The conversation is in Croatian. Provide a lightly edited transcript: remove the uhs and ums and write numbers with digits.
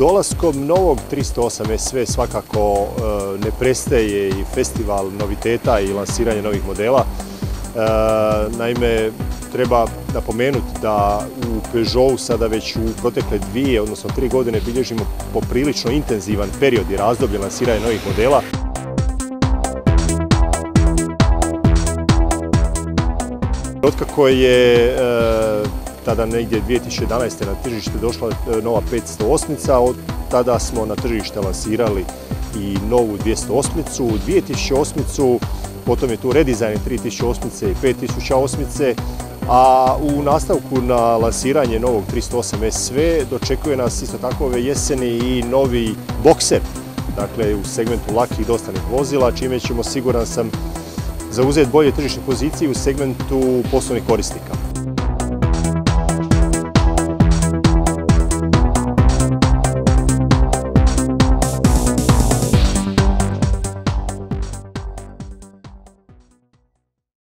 Dolaskom novog 308 SV svakako ne prestaje i festival noviteta i lansiranje novih modela. Naime, treba napomenuti da u Peugeotu sada već u protekle 2, odnosno 3 godine bilježimo poprilično intenzivan period i razdoblje lansiranja novih modela. Otkako je tada negdje 2011. na tržište došla nova 508-ica, od tada smo na tržište lansirali i novu 208-icu, 2008-icu, potom je tu redizajn 3008-ice i 5008-ice, a u nastavku na lansiranje novog 308 SV dočekuje nas isto tako ove jeseni i novi Boxer, dakle u segmentu lakih i dostavnih vozila, čime ćemo, siguran sam, zauzeti bolje tržišne pozicije u segmentu poslovnih korisnika.